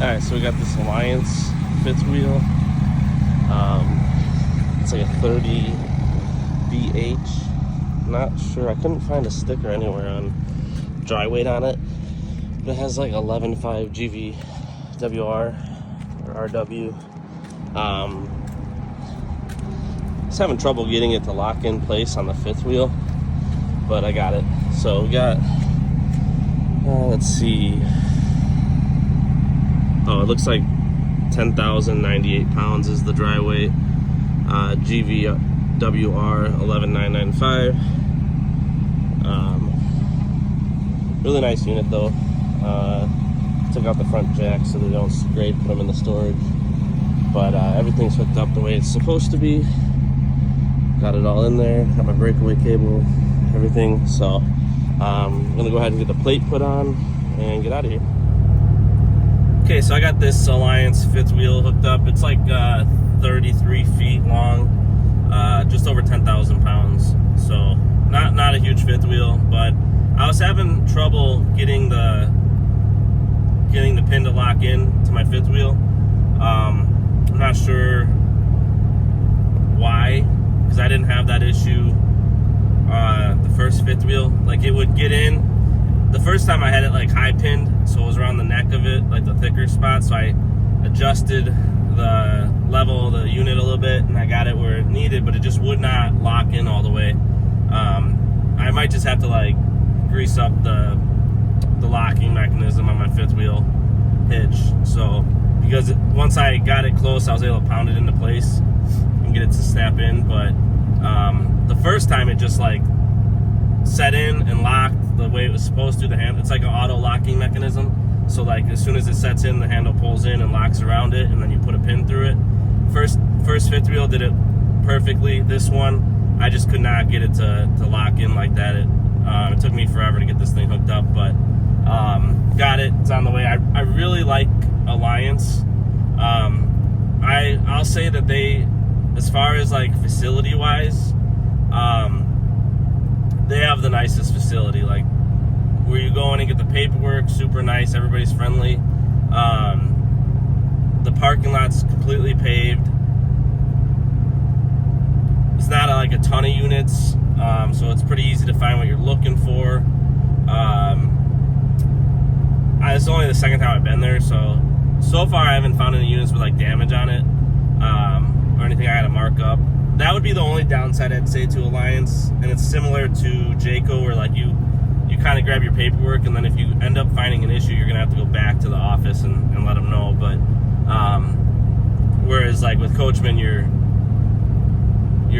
Alright, so we got this Alliance fifth wheel. It's like a 30 BH. Not sure. I couldn't find a sticker anywhere on dry weight on it. But it has like 11.5 GVWR or RW. Just having trouble getting it to lock in place on the fifth wheel, but I got it. So we got, let's see. Oh, it looks like 10,098 pounds is the dry weight. GVWR 11995. Really nice unit though. Took out the front jacks so they don't scrape, put them in the storage. But everything's hooked up the way it's supposed to be. Got it all in there. Got my breakaway cable, everything. So I'm gonna go ahead and get the plate put on and get out of here. Okay, so I got this Alliance fifth wheel hooked up. It's like 33 feet long, just over 10,000 pounds. So not a huge fifth wheel, but I was having trouble getting the pin to lock in to my fifth wheel. I'm not sure why, because I didn't have that issue the first fifth wheel. Like, it would get in. The first time I had it like high pinned, so it was around the neck of it, like the thicker spot. So I adjusted the level of the unit a little bit, and I got it where it needed, but it just would not lock in all the way. I might just have to like grease up the locking mechanism on my fifth wheel hitch. So because once I got it close, I was able to pound it into place and get it to snap in. But the first time it just like set in and locked the way it was supposed to. It's like an auto locking mechanism. So like as soon as it sets in, the handle pulls in and locks around it, and then you put a pin through it. First fifth wheel did it perfectly. This one, I just could not get it to lock in like that. It took me forever to get this thing hooked up, but got it. It's on the way. I really like Alliance. I'll say that they, as far as like facility wise, they have the nicest facility. Like, where you go in and get the paperwork, super nice, everybody's friendly. The parking lot's completely paved. It's not like a ton of units, so it's pretty easy to find what you're looking for. It's only the second time I've been there, so far I haven't found any units with like damage on it, or anything I had to mark up. That would be the only downside I'd say to Alliance, and it's similar to Jayco, where like you kind of grab your paperwork, and then if you end up finding an issue, you're gonna have to go back to the office and let them know. But whereas like with Coachmen, you're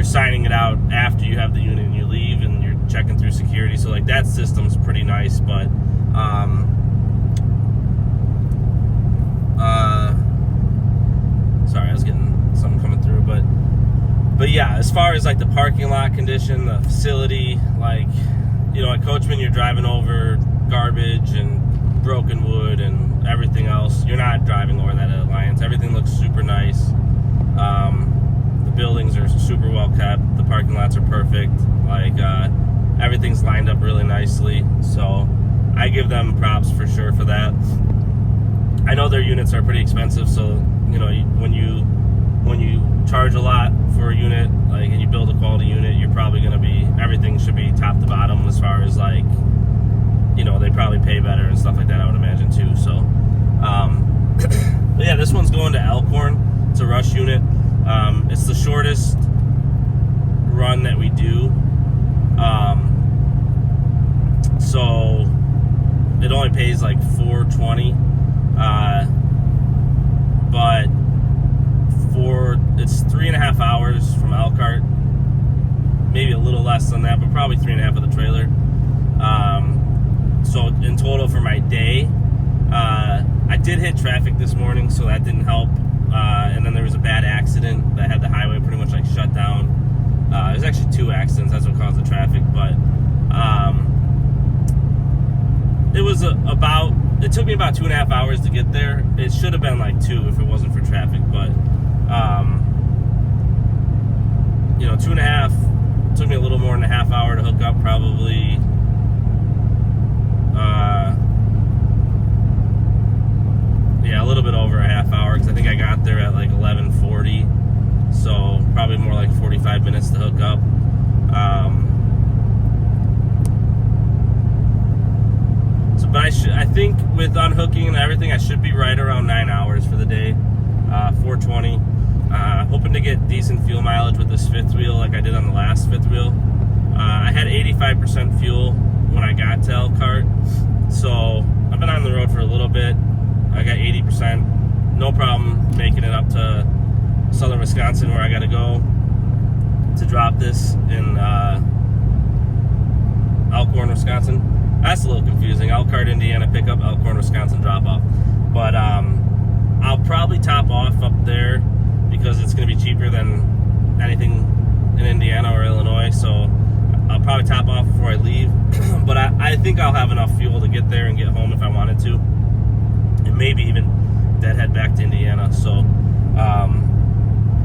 signing it out after you have the unit and you leave, and you're checking through security. So like that system's pretty nice. But sorry, I was getting something coming through, but yeah, as far as like the parking lot condition, the facility, like, you know, at Coachmen, you're driving over garbage and broken wood and everything else. You're not driving over that at Alliance. Everything looks super nice. The buildings are super well kept. The parking lots are perfect. Like, everything's lined up really nicely. So I give them props for sure for that. I know their units are pretty expensive, so you know, when you charge a lot for a unit, like, and you build a quality unit, you're probably going to be, everything should be top to bottom as far as like, you know, they probably pay better and stuff like that, I would imagine too. So but yeah, this one's going to Elkhorn. It's a rush unit. It's the shortest run that we do, so it only pays like $420, but it's 3.5 hours from Elkhart, maybe a little less than that, but probably 3.5 of the trailer. So in total for my day, I did hit traffic this morning, so that didn't help. And then there was a bad accident that had the highway pretty much like shut down. There's actually 2 accidents, that's what caused the traffic, but it was it took me about 2.5 hours to get there. It should have been like 2 if it wasn't for traffic, but you know, 2.5, took me a little more than a half hour to hook up, probably yeah, a little bit get there at like 11:40, so probably more like 45 minutes to hook up. But I think with unhooking and everything, I should be right around 9 hours for the day, 420. Hoping to get decent fuel mileage with this fifth wheel like I did on the last fifth wheel. I had 85% fuel when I got to Elkhart, so I've been on the road for a little bit. I got 80%, no problem making it up to southern Wisconsin where I got to go to drop this in Elkhorn, Wisconsin. That's a little confusing. Elkhart, Indiana pickup, Elkhorn, Wisconsin drop off. But I'll probably top off up there because it's going to be cheaper than anything in Indiana or Illinois. So I'll probably top off before I leave. But I think I'll have enough fuel to get there and get home if I wanted to. And maybe even deadhead back to Indiana. So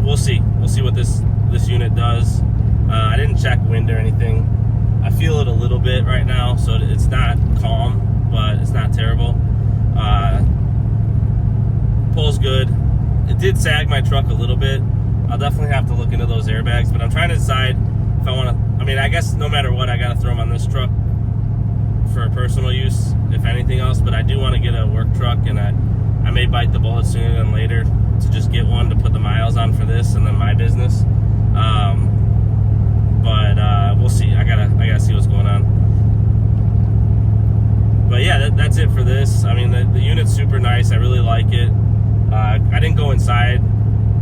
we'll see. We'll see what this unit does. I didn't check wind or anything. I feel it a little bit right now, so it's not calm, but it's not terrible. Pulls good. It did sag my truck a little bit. I'll definitely have to look into those airbags, but I'm trying to decide if I want to. I mean, I guess no matter what, I got to throw them on this truck for personal use, if anything else. But I do want to get a work truck, and I may bite the bullet sooner than later to just get one to put the miles on for this and then my business. But we'll see. I gotta see what's going on. But yeah, that's it for this. I mean, the unit's super nice. I really like it. I didn't go inside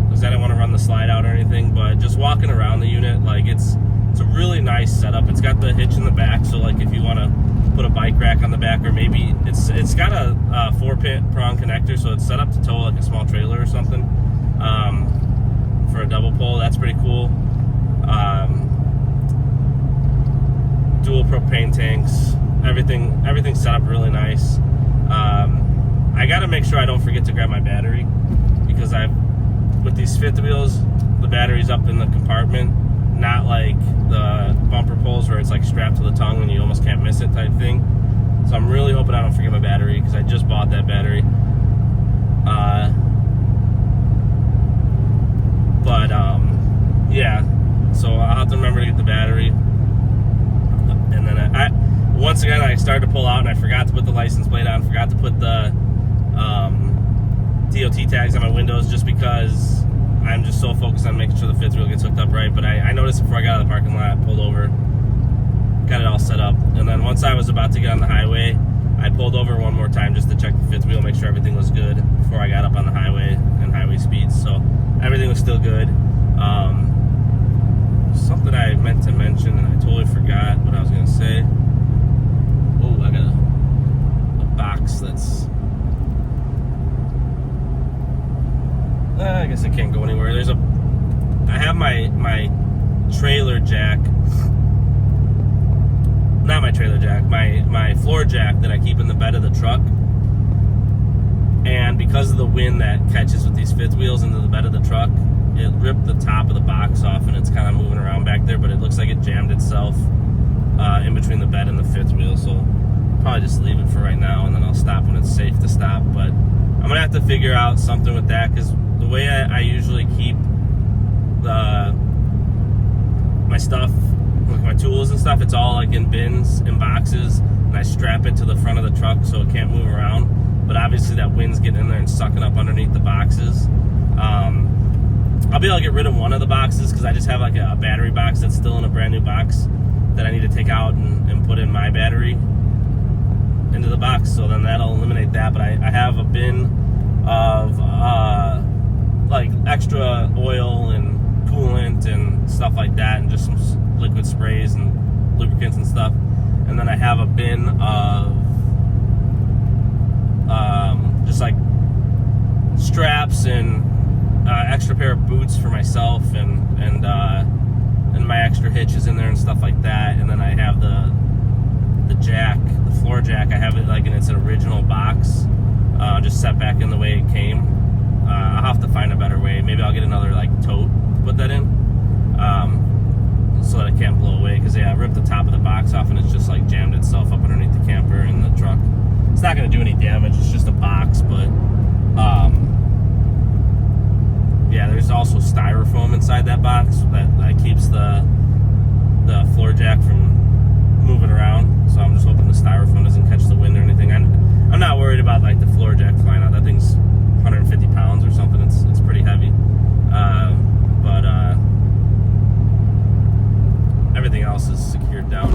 because I didn't want to run the slide out or anything. But just walking around the unit, like it's a really nice setup. It's got the hitch in the back, so like if you want to put a bike rack on the back, or maybe it's got a 4-prong connector, so it's set up to tow like a small trailer or something. For a double pole, that's pretty cool. Dual propane tanks, everything's set up really nice. I gotta make sure I don't forget to grab my battery, because with these fifth wheels, the battery's up in the compartment, not like the bumper poles where it's like strapped to the tongue and you almost can't miss it type thing. So I'm really hoping I don't forget my battery, because I just bought that battery. Yeah, so I'll have to remember to get the battery. And then once again, I started to pull out and I forgot to put the license plate on, forgot to put the DOT tags on my windows, just because I'm just so focused on making sure the fifth wheel gets hooked up right. But I noticed before I got out of the parking lot, I pulled over, got it all set up. And then once I was about to get on the highway, I pulled over one more time just to check the fifth wheel, make sure everything was good before I got up on the highway and highway speeds. So everything was still good. Something I meant to mention and I totally forgot what I was gonna say. Oh, I got a box that's. I guess it can't go anywhere. I have my trailer jack. Not my trailer jack. My floor jack that I keep in the bed of the truck. And because of the wind that catches with these fifth wheels into the bed of the truck, it ripped the top of the box off, and it's kind of moving around back there, but it looks like it jammed itself in between the bed and the fifth wheel. So I'll probably just leave it for right now, and then I'll stop when it's safe to stop. But I'm gonna have to figure out something with that, because the way I usually keep my stuff, like my tools and stuff, it's all like in bins, in boxes, and I strap it to the front of the truck so it can't move around. But obviously that wind's getting in there and sucking up underneath the boxes. I'll be able to get rid of one of the boxes, because I just have like a battery box that's still in a brand new box that I need to take out and put in my battery into the box. So then that'll eliminate that. But I have a bin of like extra oil and coolant and stuff like that, and just some liquid sprays and lubricants and stuff. And then I have a bin of just like straps and extra pair of boots for myself, and my extra hitches in there and stuff like that. And then I have the jack, the floor jack. I have it like in its original box, just set back in the way it came. I'll have to find a better way. Maybe I'll get another like tote to put that in, so that it can't blow away. Because I ripped the top of the box off, and it's just like jammed itself up underneath the camper and the truck. It's not going to do any damage. It's just a box, but keeps the floor jack from moving around. So I'm just hoping the styrofoam doesn't catch the wind or anything. I'm not worried about like the floor jack flying out. That thing's 150 pounds or something. It's pretty heavy. But everything else is secured down.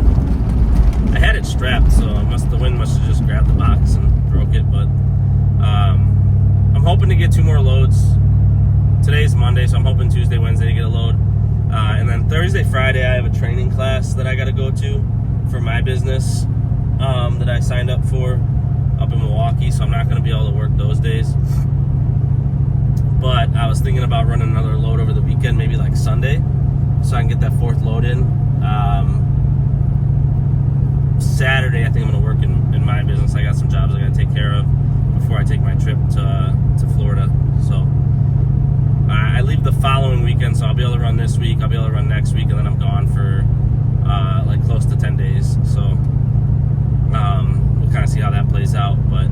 I had it strapped, so the wind must have just grabbed the box and broke it. But I'm hoping to get 2 more loads. Today's Monday, so I'm hoping Tuesday, Wednesday to get a load. And then Thursday, Friday, I have a training class that I got to go to for my business that I signed up for up in Milwaukee, so I'm not going to be able to work those days. But I was thinking about running another load over the weekend, maybe like Sunday, so I can get that 4th load in. Saturday, I think I'm going to work in my business. I got some jobs I got to take care of before I take my trip to Florida. So I leave the following weekend, so I'll be able to run this week, I'll be able to run next week, and then I'm gone for like close to 10 days. So we'll kind of see how that plays out. But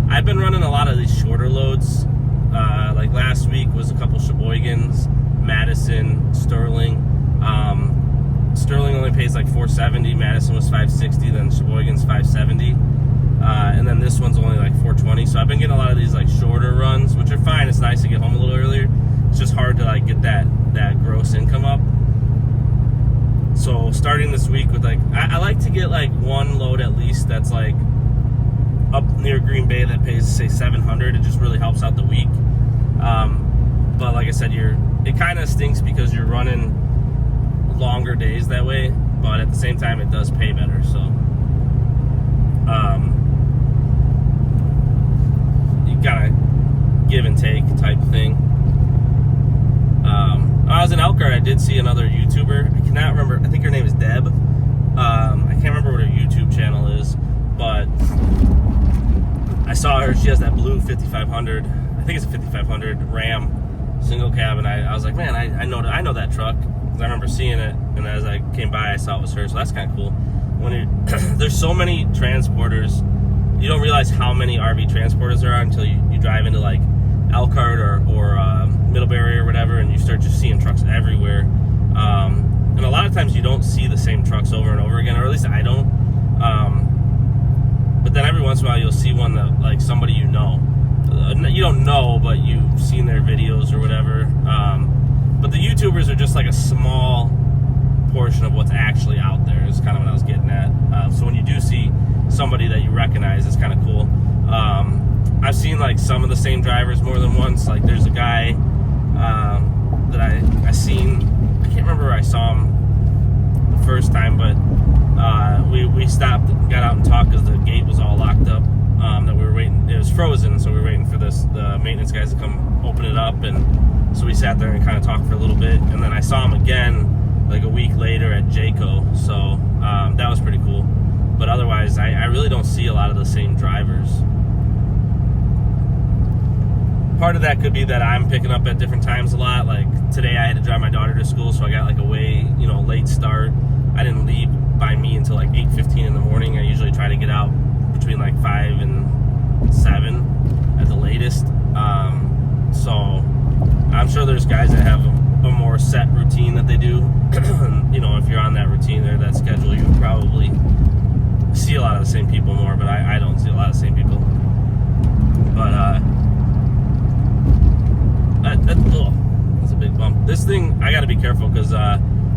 I've been running a lot of these shorter loads. Like last week was a couple Sheboygans, Madison, Sterling. Sterling only pays like $470, Madison was $560, then Sheboygan's $570. And then this one's only like $420. So I've been getting a lot of these like shorter runs, which are fine. It's nice to get home a little earlier. It's just hard to like get that gross income up. So starting this week with like, I like to get like 1 load at least that's like up near Green Bay that pays, say, $700. It just really helps out the week. But like I said, it kind of stinks because you're running longer days that way, but at the same time it does pay better. So you gotta give and take type thing. When I was in Elkhart, I did see another YouTuber. I cannot remember. I think her name is Deb. I can't remember what her YouTube channel is, but I saw her. She has that blue 5500. I think it's a 5500 Ram single cab, and I was like, man, I know that truck. I remember seeing it, and as I came by, I saw it was her. So that's kind of cool. When there's so many transporters, you don't realize how many RV transporters there are until you drive into like Elkhart or Middlebury or whatever, and you start just seeing trucks everywhere. And a lot of times you don't see the same trucks over and over again, or at least I don't. But then every once in a while you'll see one that like somebody you know. You don't know, but you've seen their videos or whatever. But the YouTubers are just like a small portion of what's actually out there, is kind of what I was getting at. So when you do see somebody that you recognize, it's kind of cool. I've seen like some of the same drivers more than once. Like there's a guy that I seen, I can't remember where I saw him the first time, but we stopped, got out and talked because the gate was all locked up. That we were waiting, it was frozen, so we were waiting for the maintenance guys to come open it up, and so we sat there and kind of talked for a little bit, and then I saw him again like a week later at Jayco, so that was pretty cool. But otherwise, I really don't see a lot of the same drivers. Part of that could be that I'm picking up at different times a lot. Like today I had to drive my daughter to school, so I got like a late start. I didn't leave by me until like 8:15 in the morning. I usually try to get out between like 5 and 7 at the latest. So I'm sure there's guys that have a more set routine that they do. If you're on that routine or that schedule, you would probably see a lot of the same people more, but I don't see a lot of the same people. But that's a big bump. This thing, I gotta be careful because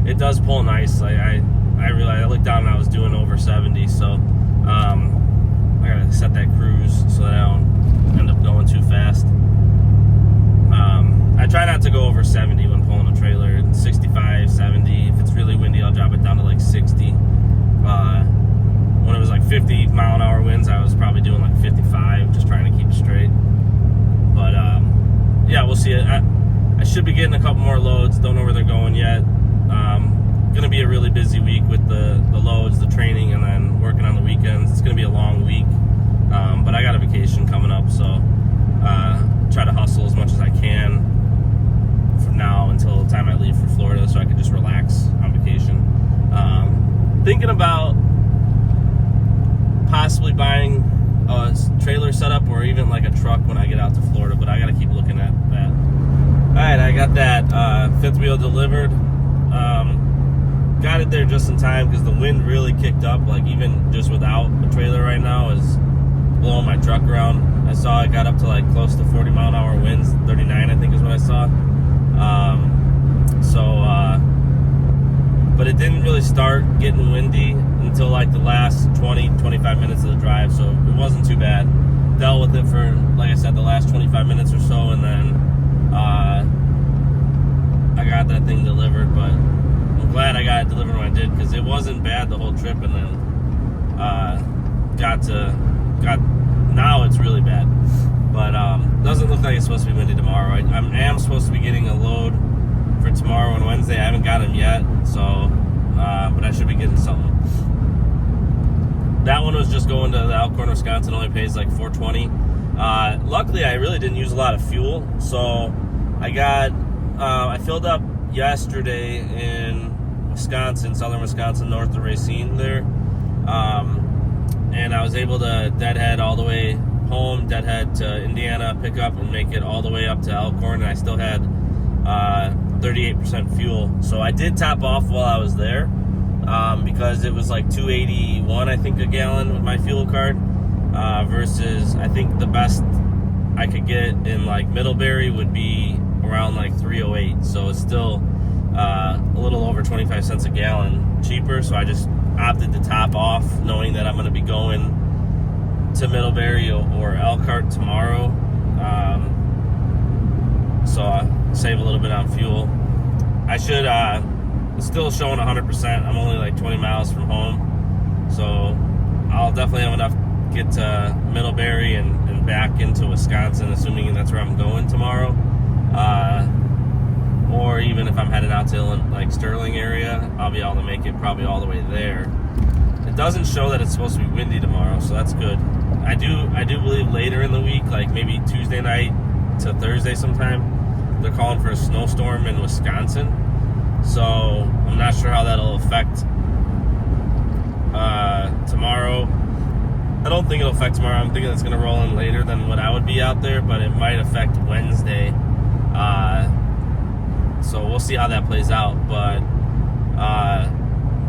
it does pull nice. I realized, I looked down and I was doing over 70, so I gotta set that cruise so that I don't end up going too fast. I try not to go over 70 when pulling a trailer. 65, 70. If it's really windy, I'll drop it down to like 60. When it was like 50 mile an hour winds, I was probably doing like 55, just trying to keep it straight. But yeah, we'll see. I should be getting a couple more loads. Don't know where they're going yet. Gonna be a really busy week with the loads, the training, and then working on the weekends. It's gonna be a long week, but I got a vacation coming up, so try to hustle as much as I can from now until the time I leave for Florida, so I can just relax on vacation. Thinking about possibly buying a trailer setup or even like a truck when I get out to Florida, but I gotta keep looking at that. All right, I got that fifth wheel delivered. got it there just in time because the wind really kicked up. Like even just without a trailer right now is blowing my truck around. I saw it got up to like close to 40 mile an hour winds, 39 I think is what I saw. But it didn't really start getting windy until like the last 20-25 minutes of the drive, so it wasn't too bad. Dealt with it for, like I said, the last 25 minutes or so, and then I got that thing delivered. But I'm glad I got it delivered when I did, because it wasn't bad the whole trip, and then now it's really bad. But doesn't look like it's supposed to be windy tomorrow. I am supposed to be getting a load for tomorrow and Wednesday. I haven't got them yet, so but I should be getting something. That one was just going to the Elkhorn, Wisconsin. Only pays like $4.20. Luckily, I really didn't use a lot of fuel, so I filled up yesterday in Wisconsin, southern Wisconsin, north of Racine there, and I was able to deadhead all the way home, deadhead to Indiana, pick up and make it all the way up to Elkhorn, and I still had 38% fuel. So I did top off while I was there, because it was like $2.81 I think a gallon with my fuel card, versus I think the best I could get in like Middlebury would be around like $3.08. So it's still a little over 25 cents a gallon cheaper. So I just opted to top off, knowing that I'm going to be going to Middlebury or Elkhart tomorrow, so I save a little bit on fuel. I should still showing 100%. I'm only like 20 miles from home, so I'll definitely have enough to get to Middlebury and back into Wisconsin, assuming that's where I'm going tomorrow, or even if I'm headed out to like Sterling area, I'll be able to make it probably all the way there. It doesn't show that it's supposed to be windy tomorrow, so that's good. I do believe later in the week, like maybe Tuesday night to Thursday sometime, they're calling for a snowstorm in Wisconsin. So I'm not sure how that'll affect tomorrow. I don't think it'll affect tomorrow. I'm thinking it's going to roll in later than when I would be out there, but it might affect Wednesday. So we'll see how that plays out. But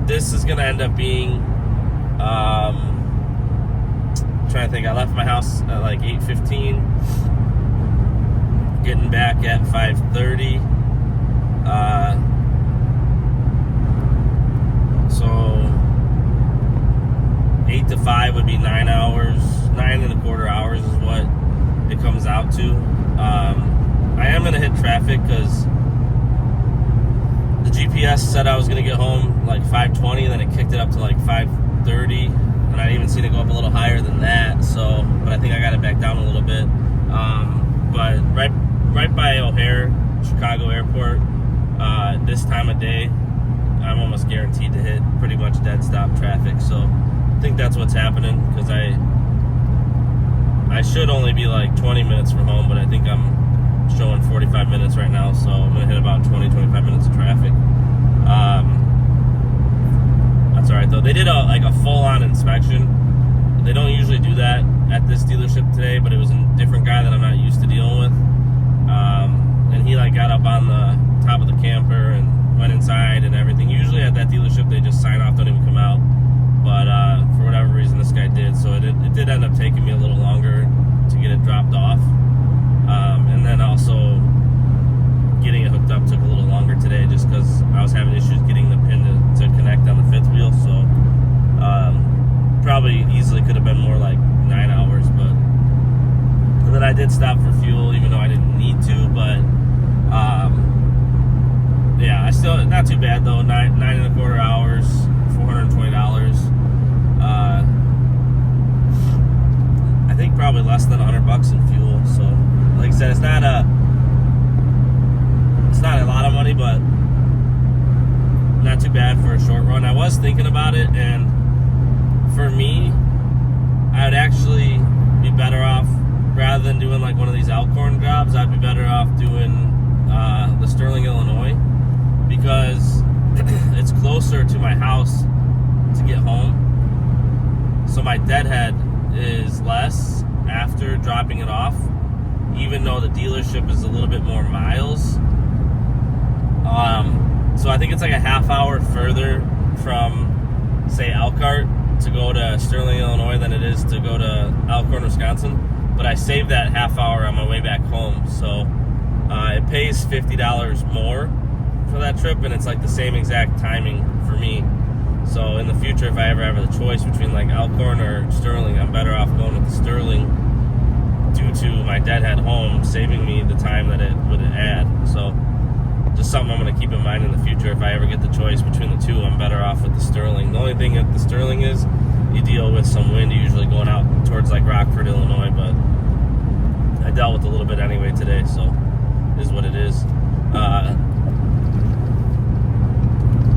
this is going to end up being... I'm trying to think. I left my house at like 8:15, getting back at 5:30. So 8 to 5 would be 9 hours. 9.25 hours is what it comes out to. I am gonna hit traffic because the GPS said I was gonna get home like 5:20, then it kicked it up to like 5:30. And I even seen it go up a little higher than that, but I think I got it back down a little bit. But right by O'Hare, Chicago Airport, this time of day, I'm almost guaranteed to hit pretty much dead stop traffic. So I think that's what's happening, because I should only be like 20 minutes from home, but I think I'm showing 45 minutes right now, so I'm gonna hit about 20-25 minutes of traffic. That's all right though. They did a full-on inspection. They don't usually do that at this dealership today, but it was a different guy that I'm not used to dealing with. And he like got up on the top of the camper and went inside and everything. Usually at that dealership they just sign off, don't even come out. But for whatever reason this guy did, so it did end up taking me a little longer to get it dropped off. And then also getting it hooked up took a little longer today, just because I was having issues getting the pin to connect on the fifth wheel. So probably easily could have been more like 9 hours. But and then I did stop for fuel, even though I didn't need to. But yeah, I still not too bad though. 9.25 hours, $420. I think probably less than $100 in fuel. So like I said, it's not a lot of money, but not too bad for a short run. I was thinking about it, and for me, I would actually be better off, rather than doing like one of these Elkhorn jobs, I'd be better off doing the Sterling, Illinois, because it's closer to my house to get home. So my deadhead is less after dropping it off, even though the dealership is a little bit more miles. So I think it's like a half hour further from, say, Elkhart to go to Sterling, Illinois than it is to go to Elkhorn, Wisconsin. But I saved that half hour on my way back home. So it pays $50 more for that trip, and it's like the same exact timing for me. So in the future, if I ever have the choice between like Elkhorn or Sterling, I'm better off going with the Sterling due to my deadhead home saving me the time that it would add. So just something I'm going to keep in mind in the future. If I ever get the choice between the two, I'm better off with the Sterling. The only thing that the Sterling is, you deal with some wind usually going out towards like Rockford, Illinois, but I dealt with a little bit anyway today, so it is what it is.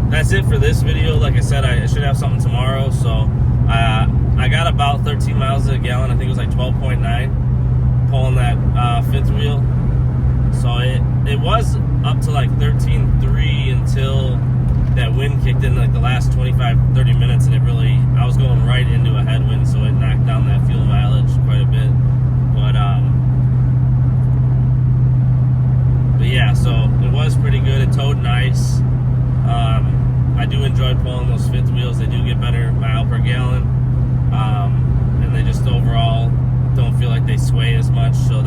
That's it for this video. Like I said, I should have something tomorrow. So I got about 13 miles a gallon. I think it was like 12.9 pulling that fifth wheel. So it was up to like 13.3 until that wind kicked in like the last 25-30 minutes, and I was going right into a headwind, so it knocked down that fuel mileage quite a bit. But yeah, so it was pretty good. It towed nice. I do enjoy pulling those fifth wheels. They do get better mile per gallon, and they just overall don't feel like they sway as much. So